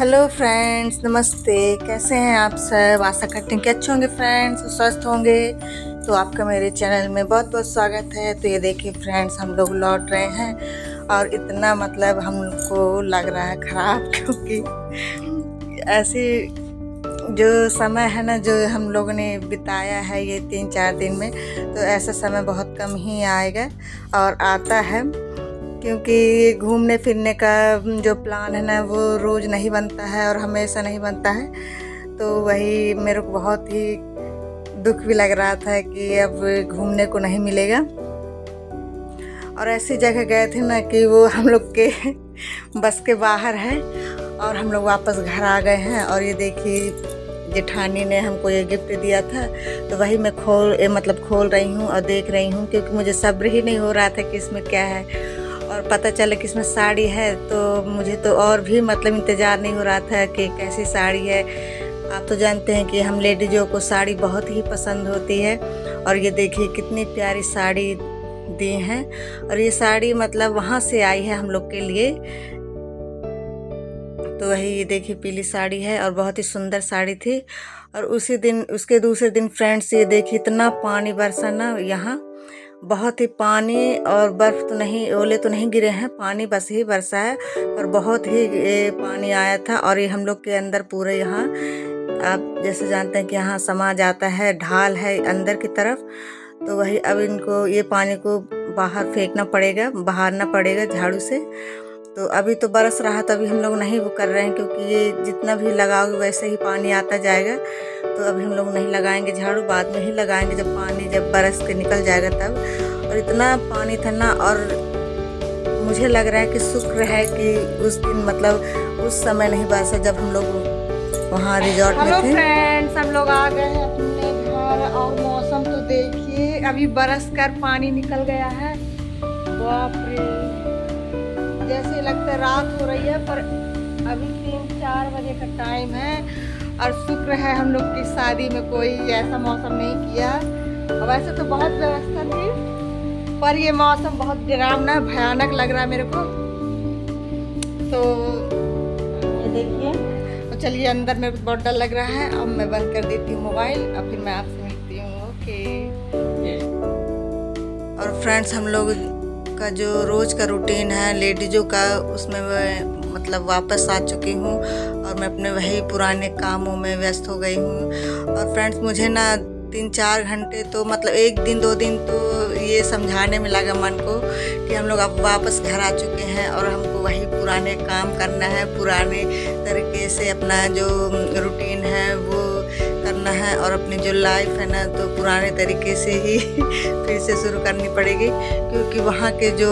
Hello friends, नमस्ते। कैसे हैं आप सब? आशा करते हैं कि अच्छे होंगे फ्रेंड्स, स्वस्थ होंगे। तो आपका मेरे चैनल में बहुत बहुत स्वागत है। तो ये देखिए फ्रेंड्स, हम लोग लौट रहे हैं और इतना मतलब हमको लग रहा है ख़राब क्योंकि ऐसी जो समय है ना, जो हम लोगों ने बिताया है ये 3-4 दिन में, तो ऐसा समय बहुत कम ही आएगा और आता है, क्योंकि घूमने फिरने का जो प्लान है ना वो रोज़ नहीं बनता है और हमेशा नहीं बनता है। तो वही मेरे को बहुत ही दुख भी लग रहा था कि अब घूमने को नहीं मिलेगा। और ऐसी जगह गए थे ना कि वो हम लोग के बस के बाहर है और हम लोग वापस घर आ गए हैं। और ये देखिए, जेठानी ने हमको ये गिफ्ट दिया था, तो वही मैं खोल रही हूँ और देख रही हूँ, क्योंकि मुझे सब्र ही नहीं हो रहा था कि इसमें क्या है। और पता चला कि इसमें साड़ी है, तो मुझे तो और भी मतलब इंतज़ार नहीं हो रहा था कि कैसी साड़ी है। आप तो जानते हैं कि हम लेडीज़ों को साड़ी बहुत ही पसंद होती है। और ये देखिए कितनी प्यारी साड़ी दी हैं। और ये साड़ी मतलब वहाँ से आई है हम लोग के लिए। तो वही ये देखिए पीली साड़ी है और बहुत ही सुंदर साड़ी थी। और उसी दिन, उसके दूसरे दिन फ्रेंड्स, ये देखिए इतना पानी बरसा ना यहाँ, बहुत ही पानी। और बर्फ़ तो नहीं, ओले तो नहीं गिरे हैं, पानी बस ही बरसा है। और बहुत ही पानी आया था। और ये हम लोग के अंदर पूरे यहाँ, आप जैसे जानते हैं कि यहाँ समा जाता है, ढाल है अंदर की तरफ। तो वही अब इनको, ये पानी को बाहर फेंकना पड़ेगा, बहारना पड़ेगा झाड़ू से। तो अभी तो बरस रहा, तो अभी हम लोग नहीं वो कर रहे हैं, क्योंकि ये जितना भी लगाओगे वैसे ही पानी आता जाएगा। तो अभी हम लोग नहीं लगाएंगे झाड़ू, बाद में ही लगाएंगे जब पानी जब बरस के निकल जाएगा तब। और इतना पानी था ना, और मुझे लग रहा है कि शुक्र है कि उस दिन मतलब उस समय नहीं बरसा जब हम लोग वहाँ रिजॉर्ट में थे। हेलो फ्रेंड्स, हम लोग आ गए हैं अपने घर। और मौसम तो देखिए, अभी बरस कर पानी निकल गया है। बाप रे, जैसे लगता है रात हो रही है, पर अभी 3-4 बजे का टाइम है। और शुक्र है हम लोग की शादी में कोई ऐसा मौसम नहीं किया। और वैसे तो बहुत व्यवस्था थी, पर ये मौसम बहुत डरावना भयानक लग रहा है मेरे को। तो ये देखिए, तो चलिए अंदर मेरे को बहुत डर लग रहा है। अब मैं बंद कर देती हूँ मोबाइल, अब फिर मैं आपसे मिलती हूँ। ओके। और फ्रेंड्स, हम लोग का जो रोज़ का रूटीन है लेडीज़ों का, उसमें मैं मतलब वापस आ चुकी हूँ और मैं अपने वही पुराने कामों में व्यस्त हो गई हूँ। और फ्रेंड्स, मुझे ना 3-4 घंटे तो मतलब 1 दिन 2 दिन तो ये समझाने में लगा मन को कि हम लोग अब वापस घर आ चुके हैं और हमको वही पुराने काम करना है, पुराने तरीके से अपना जो रूटीन है वो करना है। और अपनी जो लाइफ है ना, तो पुराने तरीके से ही फिर से शुरू करनी पड़ेगी, क्योंकि वहाँ के जो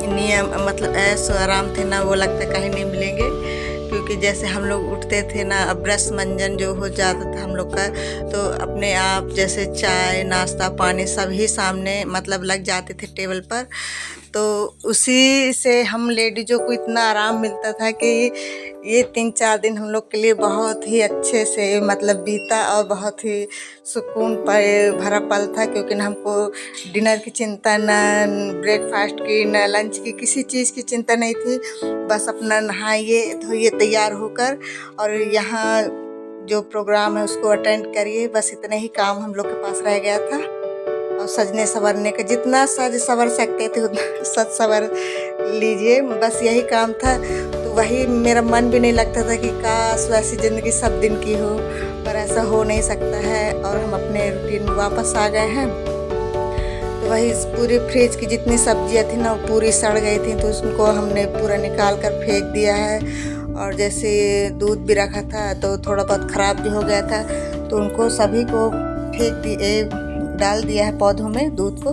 नियम मतलब ऐश आराम थे ना, वो लगता कहीं नहीं मिलेंगे। क्योंकि जैसे हम लोग उठते थे ना, अब ब्रश मंजन जो हो जाता था हम लोग का, तो अपने आप जैसे चाय नाश्ता पानी सभी सामने मतलब लग जाते थे टेबल पर। तो उसी से हम लेडीज़ों को इतना आराम मिलता था कि ये 3-4 दिन हम लोग के लिए बहुत ही अच्छे से मतलब बीता और बहुत ही सुकून पर भरा पल था। क्योंकि ना हमको डिनर की चिंता, ना ब्रेकफास्ट की, ना लंच की, किसी चीज़ की चिंता नहीं थी। बस अपना नहाइए धोइए तैयार होकर और यहाँ जो प्रोग्राम है उसको अटेंड करिए, बस इतने ही काम हम लोग के पास रह गया था। और सजने संवरने का जितना सज संवर सकते थे उतना सज संवर लीजिए, बस यही काम था। तो वही मेरा मन भी नहीं लगता था कि काश वैसी ज़िंदगी सब दिन की हो, पर ऐसा हो नहीं सकता है। और हम अपने रूटीन में वापस आ गए हैं। तो वही पूरी फ्रिज की जितनी सब्जियां थी ना, वो पूरी सड़ गई थी, तो उसको हमने पूरा निकाल कर फेंक दिया है। और जैसे दूध भी रखा था तो थोड़ा बहुत ख़राब भी हो गया था, तो उनको सभी को डाल दिया है पौधों में दूध को।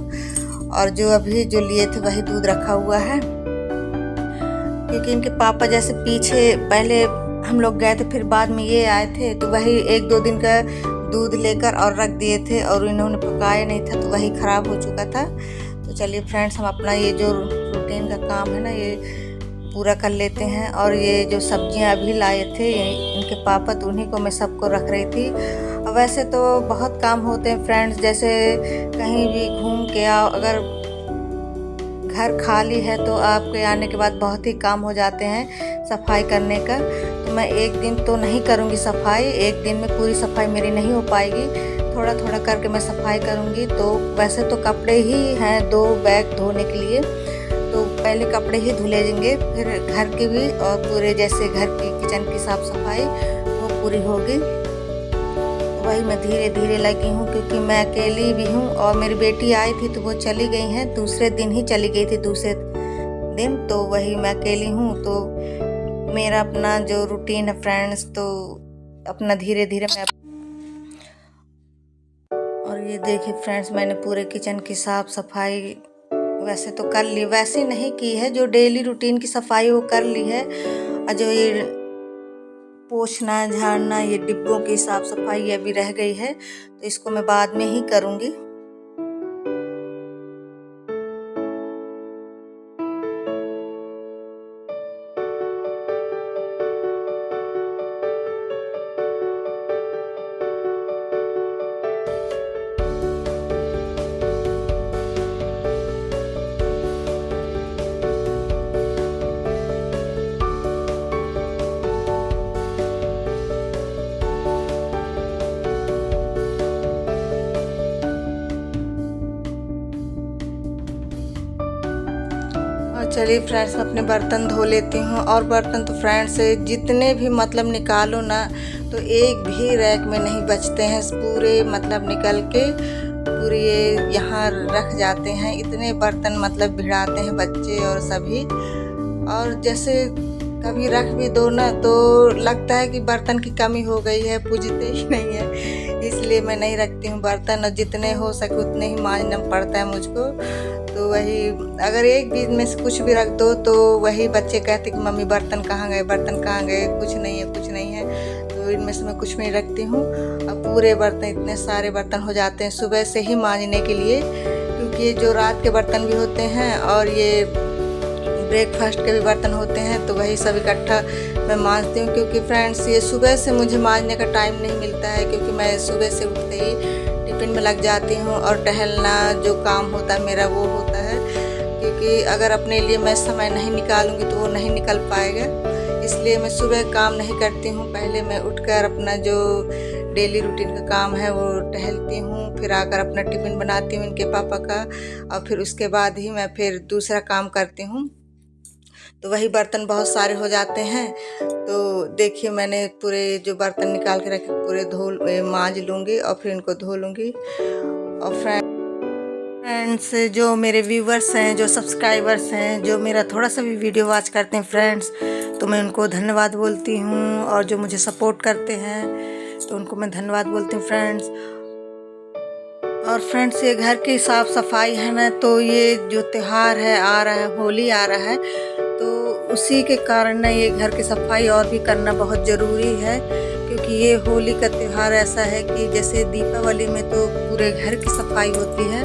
और जो अभी जो लिए थे वही दूध रखा हुआ है, क्योंकि इनके पापा जैसे पीछे पहले हम लोग गए थे, फिर बाद में ये आए थे, तो वही 1-2 दिन का दूध लेकर और रख दिए थे और इन्होंने पकाया नहीं था, तो वही ख़राब हो चुका था। तो चलिए फ्रेंड्स, हम अपना ये जो रूटीन का काम है ना, ये पूरा कर लेते हैं। और ये जो सब्जियां अभी लाए थे इनके पापा, तो उन्हीं को मैं सबको रख रही थी। और वैसे तो बहुत काम होते हैं फ्रेंड्स, जैसे कहीं भी घूम के आओ, अगर घर खाली है तो आपके आने के बाद बहुत ही काम हो जाते हैं सफाई करने का। तो मैं एक दिन तो नहीं करूँगी सफाई, एक दिन में पूरी सफाई मेरी नहीं हो पाएगी, थोड़ा थोड़ा करके मैं सफाई करूँगी। तो वैसे तो कपड़े ही हैं 2 बैग धोने के लिए, तो पहले कपड़े ही धुले जाएंगे, फिर घर की भी और पूरे जैसे घर की किचन की साफ़ सफाई वो पूरी होगी। वही मैं धीरे धीरे लगी हूँ क्योंकि मैं अकेली भी हूँ और मेरी बेटी आई थी तो वो चली गई हैं, दूसरे दिन ही चली गई थी दूसरे दिन, तो वही मैं अकेली हूँ। तो मेरा अपना जो रूटीन है फ्रेंड्स, तो अपना धीरे धीरे मैं और ये देखिए फ्रेंड्स, मैंने पूरे किचन की साफ़ सफाई वैसे तो कर ली, वैसे नहीं की है, जो डेली रूटीन की सफाई वो कर ली है। और जो ये पोंछना झाड़ना, ये डिब्बों की साफ सफाई अभी रह गई है, तो इसको मैं बाद में ही करूँगी। चलिए फ्रेंड्स, मैं अपने बर्तन धो लेती हूँ। और बर्तन तो फ्रेंड्स जितने भी मतलब निकालो ना, तो एक भी रैक में नहीं बचते हैं, पूरे मतलब निकल के पूरे यहाँ रख जाते हैं। इतने बर्तन मतलब भिड़ाते हैं बच्चे और सभी, और जैसे कभी रख भी दो ना तो लगता है कि बर्तन की कमी हो गई है, पूजते ही नहीं है, इसलिए मैं नहीं रखती हूँ बर्तन। और जितने हो सके उतने ही मांजना पड़ता है मुझको। तो वही अगर एक बीच में से कुछ भी रख दो तो वही बच्चे कहते कि मम्मी बर्तन कहाँ गए, बर्तन कहाँ गए, कुछ नहीं है, कुछ नहीं है। तो इनमें से मैं कुछ नहीं रखती हूँ। अब पूरे बर्तन, इतने सारे बर्तन हो जाते हैं सुबह से ही मांजने के लिए, क्योंकि ये जो रात के बर्तन भी होते हैं और ये ब्रेकफास्ट के भी बर्तन होते हैं, तो वही सब इकट्ठा मैं मांजती हूँ। क्योंकि फ्रेंड्स ये सुबह से मुझे मांजने का टाइम नहीं मिलता है, क्योंकि मैं सुबह से उठते ही टिफ़िन में लग जाती हूँ और टहलना जो काम होता है मेरा वो होता है। क्योंकि अगर अपने लिए मैं समय नहीं निकालूंगी तो वो नहीं निकल पाएगा, इसलिए मैं सुबह काम नहीं करती हूँ। पहले मैं उठकर अपना जो डेली रूटीन का काम है वो टहलती हूँ, फिर आकर अपना टिफ़िन बनाती हूँ इनके पापा का, और फिर उसके बाद ही मैं फिर दूसरा काम करती हूँ। तो वही बर्तन बहुत सारे हो जाते हैं। तो देखिए मैंने पूरे जो बर्तन निकाल के रखे पूरे मांज लूँगी और फिर इनको धो लूँगी। और फ्रेंड्स जो मेरे व्यूवर्स हैं, जो सब्सक्राइबर्स हैं, जो मेरा थोड़ा सा भी वीडियो वॉच करते हैं फ्रेंड्स, तो मैं उनको धन्यवाद बोलती हूँ। और जो मुझे सपोर्ट करते हैं तो उनको मैं धन्यवाद बोलती हूँ फ्रेंड्स। और फ्रेंड्स ये घर की साफ़ सफाई है ना, तो ये जो त्यौहार है आ रहा है, होली आ रहा है, तो उसी के कारण ना ये घर की सफाई और भी करना बहुत ज़रूरी है। क्योंकि ये होली का त्यौहार ऐसा है कि जैसे दीपावली में तो पूरे घर की सफाई होती है,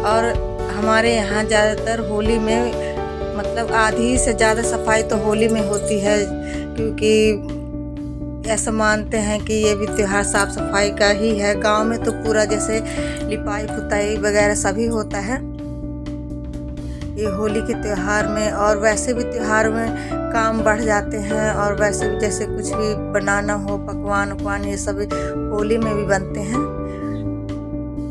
और हमारे यहाँ ज़्यादातर होली में मतलब आधी से ज़्यादा सफाई तो होली में होती है, क्योंकि ऐसा मानते हैं कि ये भी त्यौहार साफ़ सफाई का ही है। गांव में तो पूरा जैसे लिपाई पुताई वगैरह सभी होता है ये होली के त्यौहार में। और वैसे भी त्यौहार में काम बढ़ जाते हैं, और वैसे भी जैसे कुछ भी बनाना हो, पकवान वकवान ये सब होली में भी बनते हैं।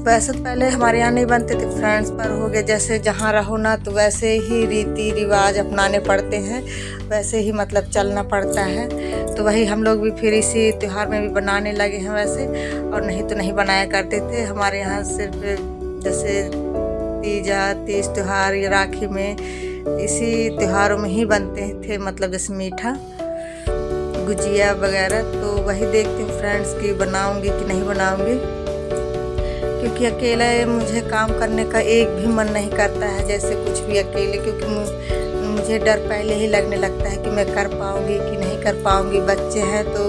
वैसे तो पहले हमारे यहाँ नहीं बनते थे फ्रेंड्स, पर हो गए जैसे जहाँ रहो ना तो वैसे ही रीति रिवाज अपनाने पड़ते हैं, वैसे ही मतलब चलना पड़ता है। तो वही हम लोग भी फिर इसी त्यौहार में भी बनाने लगे हैं वैसे, और नहीं तो नहीं बनाया करते थे। हमारे यहाँ सिर्फ जैसे तीज त्यौहार या राखी में इसी त्योहारों में ही बनते थे, मतलब जैसे मीठा गुजिया वगैरह। तो वही देखती हूँ फ्रेंड्स कि बनाऊँगी कि नहीं बनाऊँगी, क्योंकि अकेला मुझे काम करने का एक भी मन नहीं करता है, जैसे कुछ भी अकेले, क्योंकि मुझे डर पहले ही लगने लगता है कि मैं कर पाऊँगी कि नहीं कर पाऊँगी। बच्चे हैं तो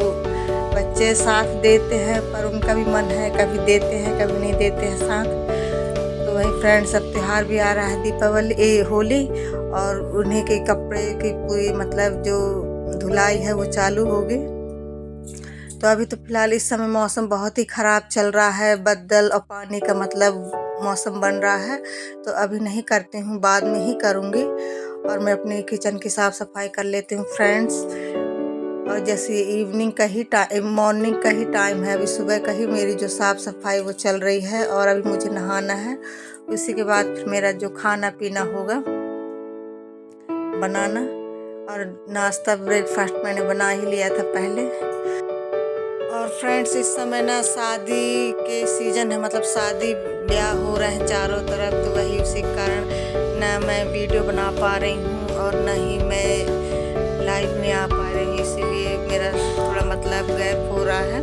बच्चे साथ देते हैं, पर उनका भी मन है, कभी देते हैं कभी नहीं देते हैं साथ। तो वही फ्रेंड्स अब त्यौहार भी आ रहा है, दीपावली होली, और उन्हीं के कपड़े की पूरी मतलब जो धुलाई है वो चालू होगी। तो अभी तो फिलहाल इस समय मौसम बहुत ही ख़राब चल रहा है, बदल और पानी का मतलब मौसम बन रहा है, तो अभी नहीं करती हूँ, बाद में ही करूँगी। और मैं अपने किचन की साफ़ सफाई कर लेती हूँ फ्रेंड्स। और जैसे इवनिंग का ही मॉर्निंग का ही टाइम है, अभी सुबह का ही मेरी जो साफ़ सफाई वो चल रही है। और अभी मुझे नहाना है, उसी के बाद फिर मेरा जो खाना पीना होगा बनाना। और नाश्ता ब्रेकफास्ट मैंने बना ही लिया था पहले। और फ्रेंड्स इस समय ना शादी के सीज़न है, मतलब शादी ब्याह हो रहे हैं चारों तरफ, तो वही उसी कारण ना मैं वीडियो बना पा रही हूँ और ना ही मैं लाइव में आ पा रही हूँ, इसीलिए मेरा थोड़ा मतलब गैप हो रहा है।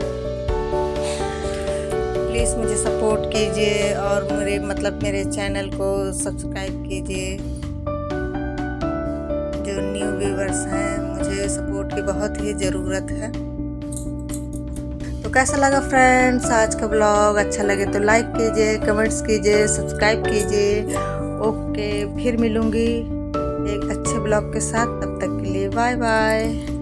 प्लीज़ मुझे सपोर्ट कीजिए और मेरे चैनल को सब्सक्राइब कीजिए। जो न्यू व्यूवर्स हैं, मुझे सपोर्ट की बहुत ही ज़रूरत है। तो कैसा लगा फ्रेंड्स आज का ब्लॉग? अच्छा लगे तो लाइक कीजिए, कमेंट्स कीजिए, सब्सक्राइब कीजिए। ओके, फिर मिलूँगी एक अच्छे ब्लॉग के साथ, तब तक के लिए बाय बाय।